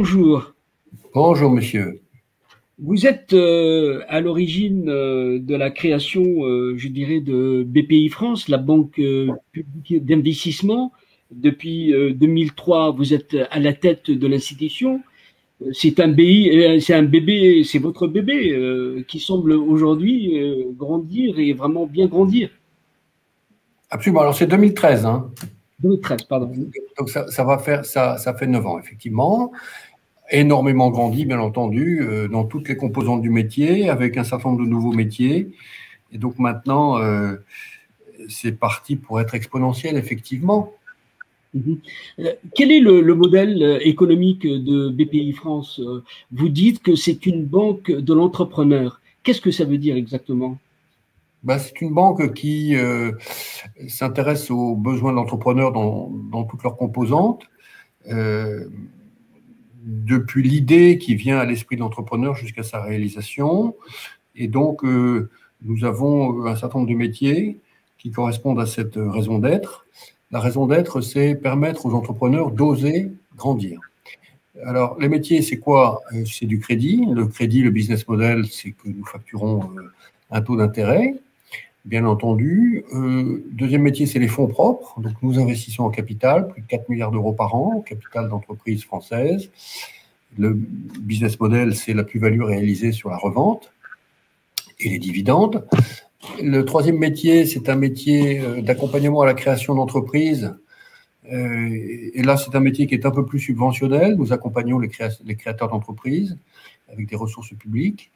bonjour. Bonjour monsieur. Vous êtes à l'origine de la création, je dirais, de BPI France, la banque publique d'investissement. Depuis 2003, vous êtes à la tête de l'institution. C'est un bébé, c'est votre bébé qui semble aujourd'hui grandir et vraiment bien grandir. Absolument. Alors c'est 2013, hein. 2013, pardon. Donc ça va faire ça fait 9 ans effectivement. Énormément grandi, bien entendu, dans toutes les composantes du métier, avec un certain nombre de nouveaux métiers. Et donc maintenant, c'est parti pour être exponentiel, effectivement. Mhm. Quel est le modèle économique de BPI France? Vous dites que c'est une banque de l'entrepreneur. Qu'est-ce que ça veut dire exactement? Ben, c'est une banque qui s'intéresse aux besoins de l'entrepreneur dans toutes leurs composantes. Euh, Depuis l'idée qui vient à l'esprit de l'entrepreneur jusqu'à sa réalisation. Et donc, nous avons un certain nombre de métiers qui correspondent à cette raison d'être. La raison d'être, c'est permettre aux entrepreneurs d'oser grandir. Alors, les métiers, c'est quoi? C'est du crédit. Le crédit, le business model, c'est que nous facturons un taux d'intérêt, bien entendu. Deuxième métier, c'est les fonds propres. Donc, nous investissons en capital, plus de 4 milliards d'euros par an, capital d'entreprises françaises. Le business model, c'est la plus-value réalisée sur la revente et les dividendes. Le troisième métier, c'est un métier d'accompagnement à la création d'entreprises. Et là, c'est un métier qui est un peu plus subventionnel. Nous accompagnons les créateurs d'entreprises avec des ressources publiques,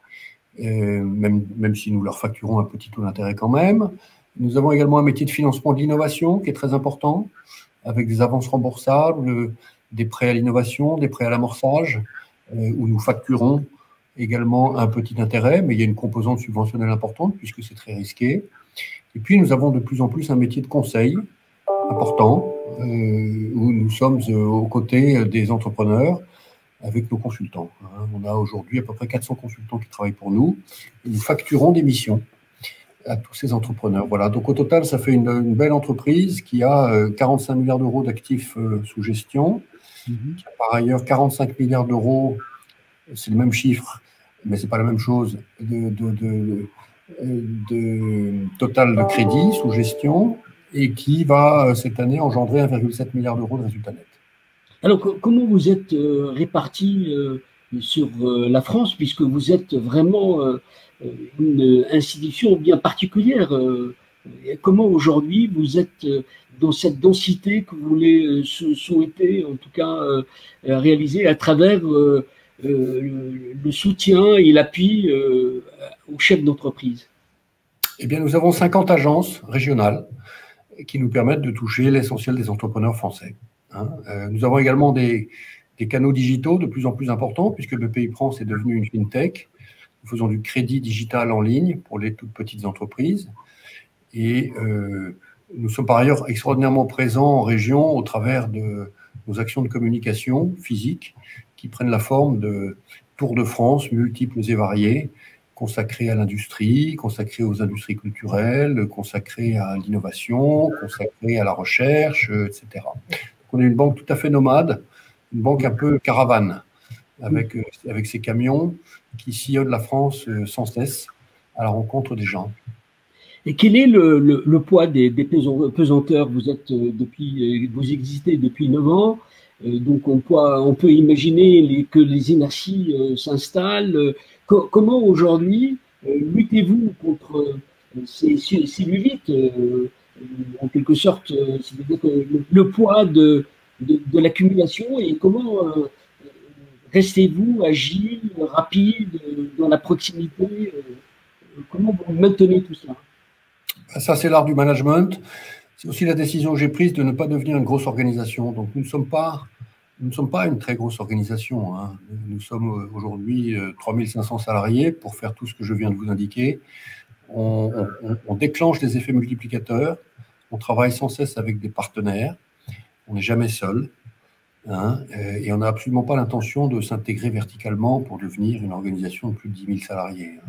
même si nous leur facturons un petit taux d'intérêt quand même. Nous avons également un métier de financement de l'innovation qui est très important, avec des avances remboursables, des prêts à l'innovation, des prêts à l'amorçage, où nous facturons également un petit intérêt, mais il y a une composante subventionnelle importante puisque c'est très risqué. Et puis, nous avons de plus en plus un métier de conseil important, où nous sommes aux côtés des entrepreneurs avec nos consultants. On a aujourd'hui à peu près 400 consultants qui travaillent pour nous. Et nous facturons des missions à tous ces entrepreneurs. Voilà. Donc, au total, ça fait une belle entreprise qui a 45 milliards d'euros d'actifs sous gestion, qui a par ailleurs 45 milliards d'euros, c'est le même chiffre, mais ce n'est pas la même chose, de total de crédit sous gestion, et qui va cette année engendrer 1,7 milliard d'euros de résultats nets. Alors, comment vous êtes réparti sur la France, puisque vous êtes vraiment une institution bien particulière? Comment aujourd'hui vous êtes dans cette densité que vous voulez souhaiter, en tout cas, réaliser à travers le soutien et l'appui aux chefs d'entreprise? Eh bien, nous avons 50 agences régionales qui nous permettent de toucher l'essentiel des entrepreneurs français. Nous avons également des canaux digitaux de plus en plus importants, puisque BPI France est devenu une fintech. Nous faisons du crédit digital en ligne pour les toutes petites entreprises. Et nous sommes par ailleurs extraordinairement présents en région au travers de nos actions de communication physique qui prennent la forme de tours de France multiples et variés, consacrés à l'industrie, consacrés aux industries culturelles, consacrés à l'innovation, consacrés à la recherche, etc. Donc, on est une banque tout à fait nomade, une banque un peu caravane, avec ses camions qui sillonnent la France sans cesse à la rencontre des gens. Et quel est le poids des pesanteurs? Vous êtes vous existez depuis 9 ans, donc on peut imaginer que les inerties s'installent. Comment aujourd'hui luttez-vous contre ces cellulites, en quelque sorte, c'est-à-dire que le poids de l'accumulation, et comment restez-vous agile, rapide, dans la proximité? Comment vous maintenez tout cela? Ça, c'est l'art du management. C'est aussi la décision que j'ai prise de ne pas devenir une grosse organisation. Donc, nous ne sommes pas une très grosse organisation. Nous sommes aujourd'hui 3500 salariés pour faire tout ce que je viens de vous indiquer. On déclenche des effets multiplicateurs. On travaille sans cesse avec des partenaires. On n'est jamais seul. Et on n'a absolument pas l'intention de s'intégrer verticalement pour devenir une organisation de plus de 10 000 salariés.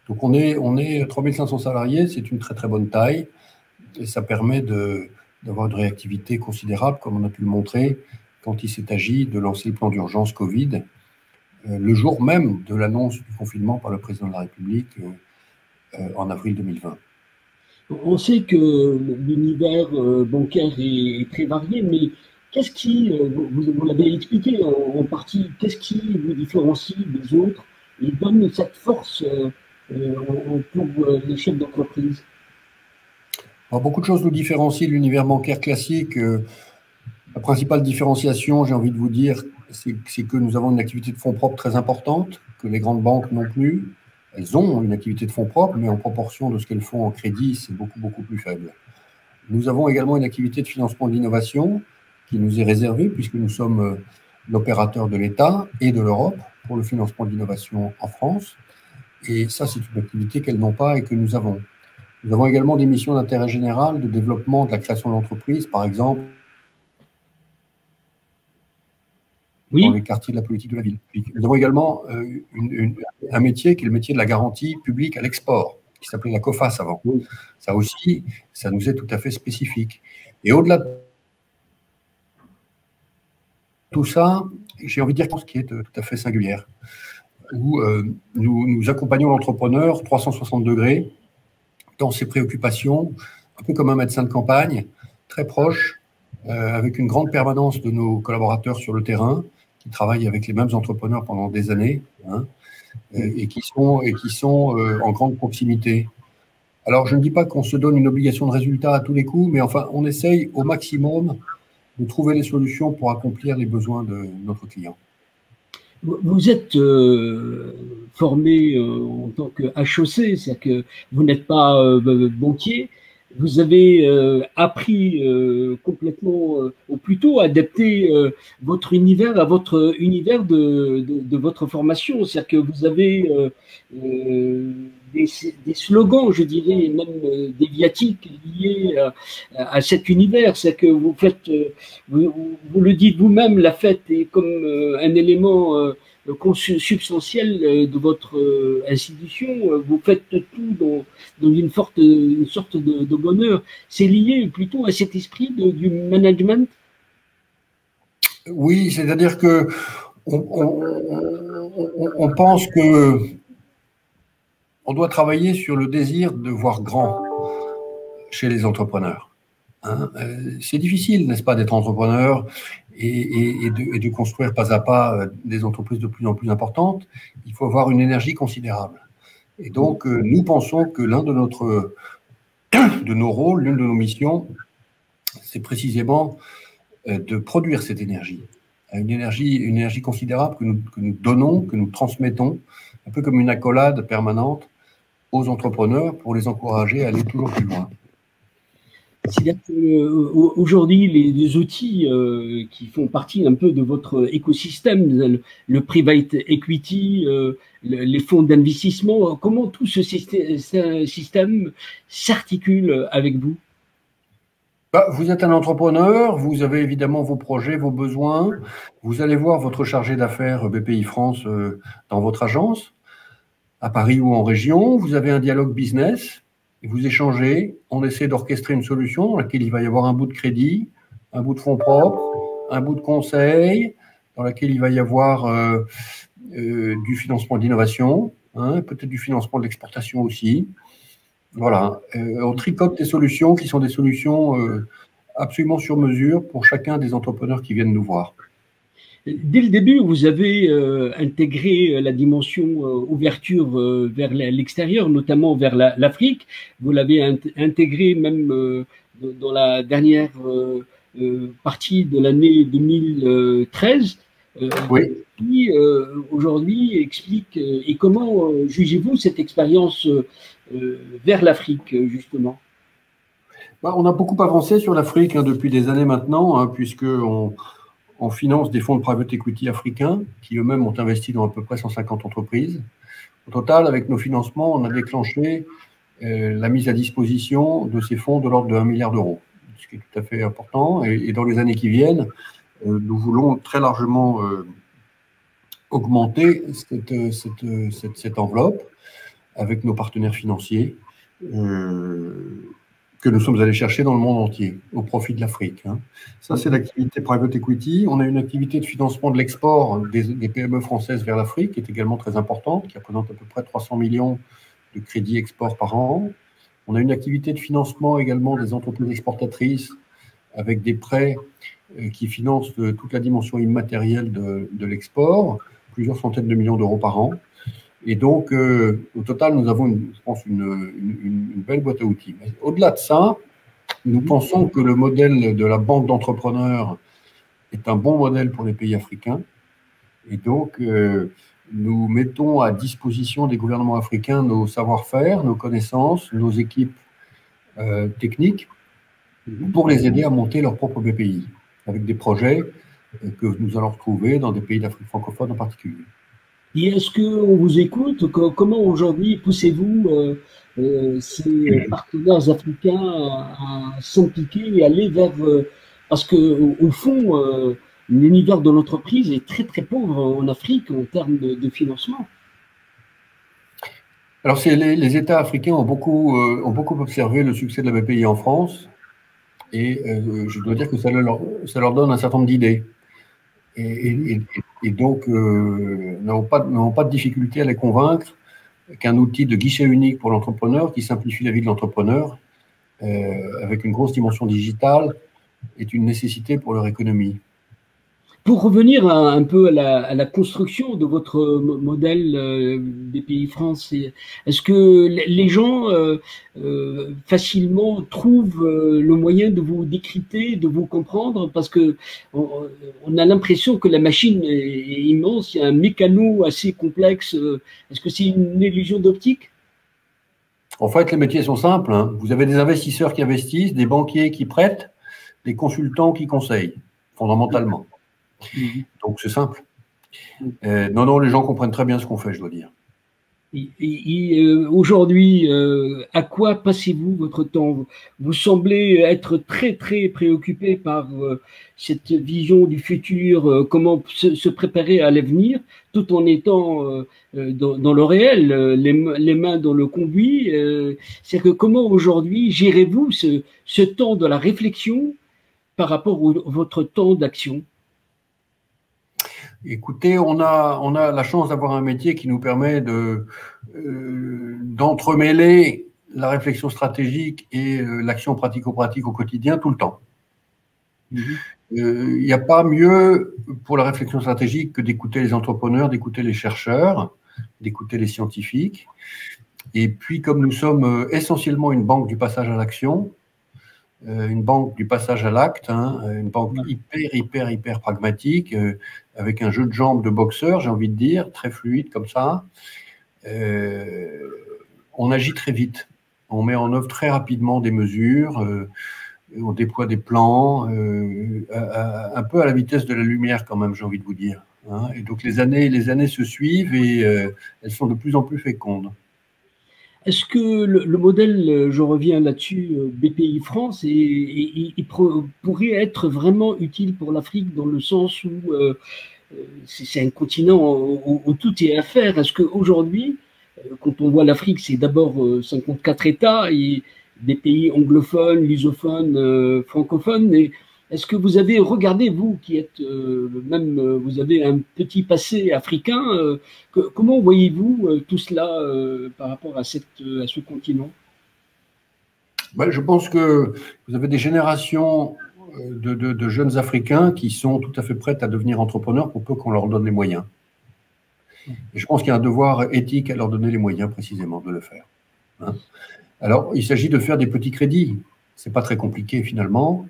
Donc, on est 3500 salariés, c'est une très très bonne taille, et ça permet d'avoir une réactivité considérable, comme on a pu le montrer quand il s'est agi de lancer le plan d'urgence Covid, le jour même de l'annonce du confinement par le président de la République en avril 2020. On sait que l'univers bancaire est très varié, mais qu'est-ce qui, vous l'avez expliqué en partie, qu'est-ce qui vous différencie des autres et donne cette force pour les chefs d'entreprise? Alors, beaucoup de choses nous différencient de l'univers bancaire classique. La principale différenciation, j'ai envie de vous dire, c'est que nous avons une activité de fonds propres très importante, que les grandes banques n'ont plus. Elles ont une activité de fonds propres, mais en proportion de ce qu'elles font en crédit, c'est beaucoup, beaucoup plus faible. Nous avons également une activité de financement de l'innovation qui nous est réservée, puisque nous sommes l'opérateur de l'État et de l'Europe pour le financement de l'innovation en France. Et ça, c'est une activité qu'elles n'ont pas et que nous avons. Nous avons également des missions d'intérêt général, de développement de la création d'entreprises, par exemple, Oui. dans les quartiers de la politique de la ville. Nous avons également un métier qui est le métier de la garantie publique à l'export, qui s'appelait la COFAS avant. Oui. Ça aussi, ça nous est tout à fait spécifique. Et au-delà de tout ça, j'ai envie de dire ce qui est tout à fait singulière, où nous accompagnons l'entrepreneur 360 degrés dans ses préoccupations, un peu comme un médecin de campagne, très proche, avec une grande permanence de nos collaborateurs sur le terrain, qui travaillent avec les mêmes entrepreneurs pendant des années, hein, et qui sont en grande proximité. Alors, je ne dis pas qu'on se donne une obligation de résultat à tous les coups, mais enfin, on essaye au maximum de trouver les solutions pour accomplir les besoins de notre client. Vous êtes formé en tant que HEC, c'est-à-dire que vous n'êtes pas banquier. Vous avez appris complètement, ou plutôt adapté votre univers à votre univers de votre formation. C'est-à-dire que vous avez des slogans, je dirais, même des viatiques liés à cet univers. C'est-à-dire que vous faites, vous le dites vous-même, la fête est comme un élément substantiel de votre institution. Vous faites tout dans une sorte de bonheur. C'est lié plutôt à cet esprit du management? Oui, c'est-à-dire que on pense que on doit travailler sur le désir de voir grand chez les entrepreneurs. Hein, c'est difficile, n'est-ce pas, d'être entrepreneur et de construire pas à pas des entreprises de plus en plus importantes. Il faut avoir une énergie considérable. Et donc, nous pensons que l'un de nos rôles, l'une de nos missions, c'est précisément de produire cette énergie. Une énergie considérable que nous donnons, que nous transmettons, un peu comme une accolade permanente aux entrepreneurs pour les encourager à aller toujours plus loin. C'est-à-dire qu'aujourd'hui, les outils qui font partie un peu de votre écosystème, le private equity, les fonds d'investissement, comment tout ce système s'articule avec vous? Vous êtes un entrepreneur, vous avez évidemment vos projets, vos besoins. Vous allez voir votre chargé d'affaires BPI-France dans votre agence, à Paris ou en région. Vous avez un dialogue business. Vous échangez, on essaie d'orchestrer une solution dans laquelle il va y avoir un bout de crédit, un bout de fonds propres, un bout de conseil, dans laquelle il va y avoir du financement d'innovation, hein, peut-être du financement de l'exportation aussi. Voilà, on tricote des solutions qui sont des solutions absolument sur mesure pour chacun des entrepreneurs qui viennent nous voir. Dès le début, vous avez intégré la dimension ouverture vers l'extérieur, notamment vers l'Afrique. Vous l'avez intégré même dans la dernière partie de l'année 2013. Oui. Qui aujourd'hui explique et comment jugez-vous cette expérience vers l'Afrique, justement? On a beaucoup avancé sur l'Afrique depuis des années maintenant, hein, puisqu'on finance des fonds de private equity africains qui eux-mêmes ont investi dans à peu près 150 entreprises. Au total, avec nos financements, on a déclenché la mise à disposition de ces fonds de l'ordre de 1 milliard d'euros, ce qui est tout à fait important. Et dans les années qui viennent, nous voulons très largement augmenter cette enveloppe avec nos partenaires financiers que nous sommes allés chercher dans le monde entier, au profit de l'Afrique. Ça, c'est l'activité private equity. On a une activité de financement de l'export des PME françaises vers l'Afrique, qui est également très importante, qui représente à peu près 300 millions de crédits export par an. On a une activité de financement également des entreprises exportatrices, avec des prêts qui financent toute la dimension immatérielle de l'export, plusieurs centaines de millions d'euros par an. Et donc, au total, nous avons, je pense, une belle boîte à outils. Mais au-delà de ça, nous pensons que le modèle de la banque d'entrepreneurs est un bon modèle pour les pays africains. Et donc, nous mettons à disposition des gouvernements africains nos savoir-faire, nos connaissances, nos équipes techniques pour les aider à monter leur propre BPI, avec des projets que nous allons retrouver dans des pays d'Afrique francophone en particulier. Et est-ce qu'on vous écoute? Comment aujourd'hui poussez-vous ces partenaires africains à s'impliquer et aller vers... parce que au fond, l'univers de l'entreprise est très très pauvre en Afrique en termes de financement. Alors, les États africains ont beaucoup observé le succès de la BPI en France, et je dois dire que ça leur donne un certain nombre d'idées. Et donc, n'avons pas de difficulté à les convaincre qu'un outil de guichet unique pour l'entrepreneur, qui simplifie la vie de l'entrepreneur, avec une grosse dimension digitale, est une nécessité pour leur économie. Pour revenir un peu à la construction de votre modèle BPI France, est-ce que les gens facilement trouvent le moyen de vous décrypter, de vous comprendre? Parce que on a l'impression que la machine est immense, il y a un mécano assez complexe. Est-ce que c'est une illusion d'optique? En fait, les métiers sont simples. Vous avez des investisseurs qui investissent, des banquiers qui prêtent, des consultants qui conseillent, fondamentalement. Donc, c'est simple. Non, les gens comprennent très bien ce qu'on fait, je dois dire. Aujourd'hui, à quoi passez-vous votre temps? Vous semblez être très, très préoccupé par cette vision du futur, comment se préparer à l'avenir, tout en étant dans le réel, les mains dans le conduit. C'est que comment aujourd'hui gérez-vous ce temps de la réflexion par rapport à votre temps d'action? Écoutez, on a la chance d'avoir un métier qui nous permet d'entremêler la réflexion stratégique et l'action pratico-pratique au quotidien tout le temps. Il n'y a pas mieux pour la réflexion stratégique que d'écouter les entrepreneurs, d'écouter les chercheurs, d'écouter les scientifiques. Et puis, comme nous sommes essentiellement une banque du passage à l'action, une banque du passage à l'acte, une banque hyper pragmatique, avec un jeu de jambes de boxeur, j'ai envie de dire, très fluide comme ça. On agit très vite. On met en œuvre très rapidement des mesures, on déploie des plans, un peu à la vitesse de la lumière quand même, j'ai envie de vous dire. Et donc les années se suivent et elles sont de plus en plus fécondes. Est-ce que le modèle, je reviens là-dessus, BPI France, pourrait être vraiment utile pour l'Afrique dans le sens où c'est un continent où tout est à faire? Est-ce qu'aujourd'hui, quand on voit l'Afrique, c'est d'abord 54 États et des pays anglophones, lusophones, francophones, et est-ce que vous avez regardé, vous qui êtes vous avez un petit passé africain, comment voyez-vous tout cela par rapport à ce continent? Je pense que vous avez des générations de jeunes Africains qui sont tout à fait prêtes à devenir entrepreneurs pour peu qu'on leur donne les moyens. Et je pense qu'il y a un devoir éthique à leur donner les moyens précisément de le faire. Alors, il s'agit de faire des petits crédits. Ce n'est pas très compliqué finalement.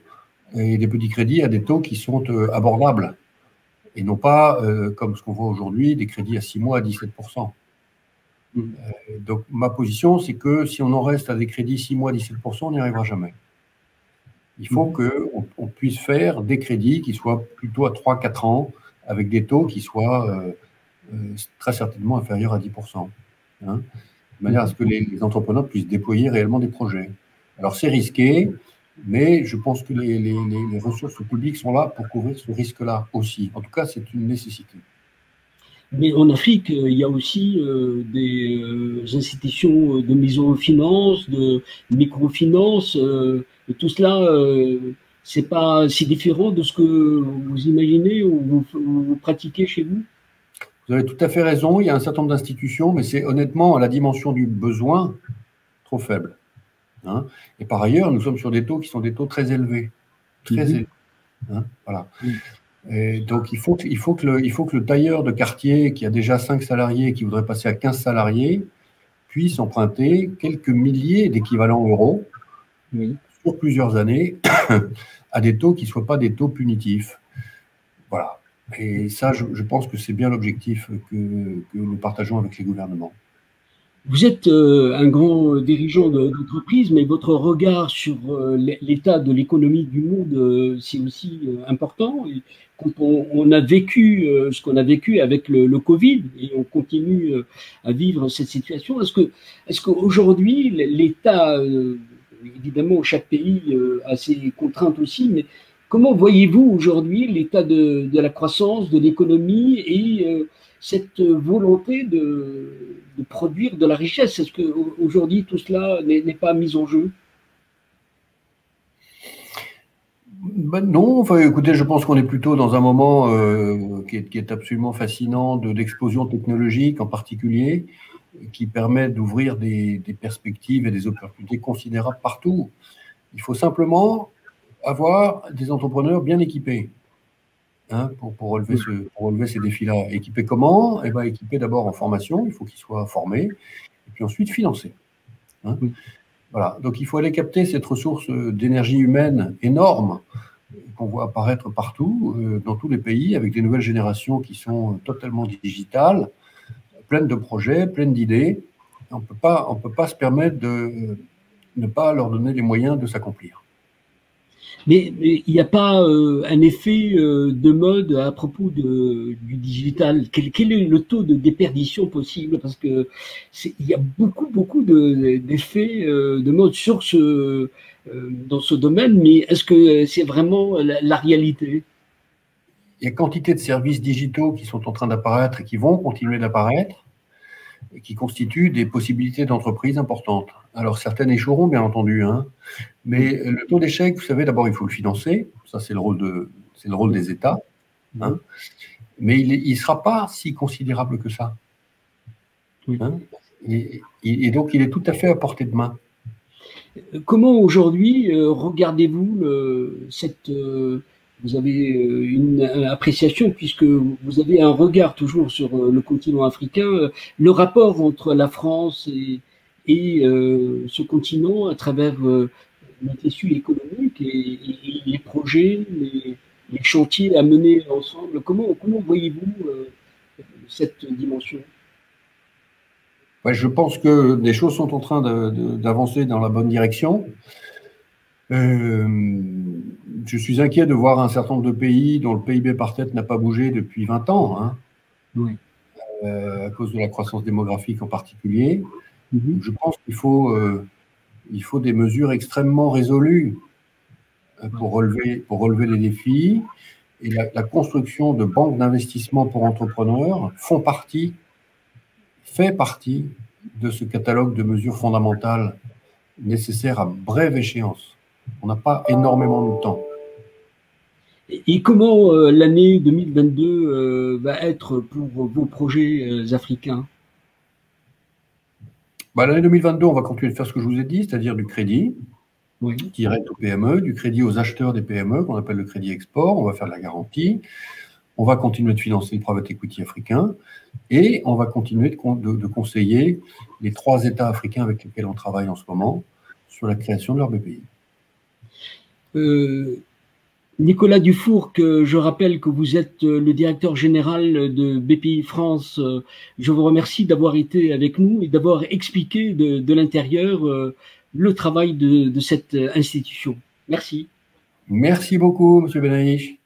Et des petits crédits à des taux qui sont abordables. Et non pas, comme ce qu'on voit aujourd'hui, des crédits à 6 mois à 17%. Donc, ma position, c'est que si on en reste à des crédits 6 mois à 17%, on n'y arrivera jamais. Il faut qu'on puisse faire des crédits qui soient plutôt à 3-4 ans, avec des taux qui soient très certainement inférieurs à 10%. De manière à ce que les entrepreneurs puissent déployer réellement des projets. Alors, c'est risqué, mais je pense que les ressources publiques sont là pour couvrir ce risque-là aussi. En tout cas, c'est une nécessité. Mais en Afrique, il y a aussi des institutions de microfinance, de microfinance. Et tout cela, c'est pas si différent de ce que vous imaginez ou vous pratiquez chez vous. Vous avez tout à fait raison, il y a un certain nombre d'institutions, mais c'est honnêtement à la dimension du besoin trop faible, hein. Et par ailleurs, nous sommes sur des taux qui sont des taux très élevés. Très élevés, hein, voilà. Et donc, il faut que le tailleur de quartier qui a déjà 5 salariés et qui voudrait passer à 15 salariés puisse emprunter quelques milliers d'équivalents euros sur plusieurs années à des taux qui ne soient pas des taux punitifs. Voilà. Et ça, je pense que c'est bien l'objectif que nous partageons avec les gouvernements. Vous êtes un grand dirigeant d'entreprise, mais votre regard sur l'état de l'économie du monde, c'est aussi important. Et quand on a vécu ce qu'on a vécu avec le Covid et on continue à vivre cette situation, est-ce qu'aujourd'hui, l'État, évidemment, chaque pays a ses contraintes aussi, mais comment voyez-vous aujourd'hui l'état de la croissance, de l'économie et cette volonté de produire de la richesse? Est-ce qu'aujourd'hui, tout cela n'est pas mis en jeu? Ben non, enfin, écoutez, je pense qu'on est plutôt dans un moment qui est absolument fascinant d'explosion technologique en particulier, qui permet d'ouvrir des perspectives et des opportunités considérables partout. Il faut simplement avoir des entrepreneurs bien équipés, hein, pour relever ces défis-là. Équipés comment? Eh ben, équipés d'abord en formation, il faut qu'ils soient formés, et puis ensuite financés, hein. Voilà. Donc il faut aller capter cette ressource d'énergie humaine énorme qu'on voit apparaître partout, dans tous les pays, avec des nouvelles générations qui sont totalement digitales, pleines de projets, pleines d'idées. On peut pas se permettre de ne pas leur donner les moyens de s'accomplir. Mais il n'y a pas un effet de mode à propos du digital. Quel est le taux de déperdition possible? Parce que il y a beaucoup d'effets de mode dans ce domaine, mais est-ce que c'est vraiment la réalité? Il y a quantité de services digitaux qui sont en train d'apparaître et qui vont continuer d'apparaître, et qui constituent des possibilités d'entreprise importantes. Alors certaines échoueront, bien entendu, hein, mais le taux d'échec, vous savez, d'abord il faut le financer, ça c'est le rôle des États, hein, mais il ne sera pas si considérable que ça, hein, et donc il est tout à fait à portée de main. Comment aujourd'hui regardez-vous vous avez une appréciation puisque vous avez un regard toujours sur le continent africain, le rapport entre la France et ce continent à travers notre issue économique et les projets, les chantiers à mener ensemble. Comment voyez-vous cette dimension? Ouais, je pense que des choses sont en train d'avancer dans la bonne direction. Je suis inquiet de voir un certain nombre de pays dont le PIB par tête n'a pas bougé depuis 20 ans, hein, Oui. À cause de la croissance démographique en particulier. Je pense qu'il faut des mesures extrêmement résolues pour relever les défis. Et la construction de banques d'investissement pour entrepreneurs fait partie de ce catalogue de mesures fondamentales nécessaires à brève échéance. On n'a pas énormément de temps. Et comment l'année 2022 va être pour vos projets africains? Bah, l'année 2022, on va continuer de faire ce que je vous ai dit, c'est-à-dire du crédit direct aux PME, du crédit aux acheteurs des PME, qu'on appelle le crédit export. On va faire de la garantie. On va continuer de financer le private equity africain et on va continuer de conseiller les 3 États africains avec lesquels on travaille en ce moment sur la création de leur BPI. Nicolas Dufourcq, je rappelle que vous êtes le directeur général de BPI France. Je vous remercie d'avoir été avec nous et d'avoir expliqué de l'intérieur le travail de cette institution. Merci. Merci beaucoup, M. Benaïch.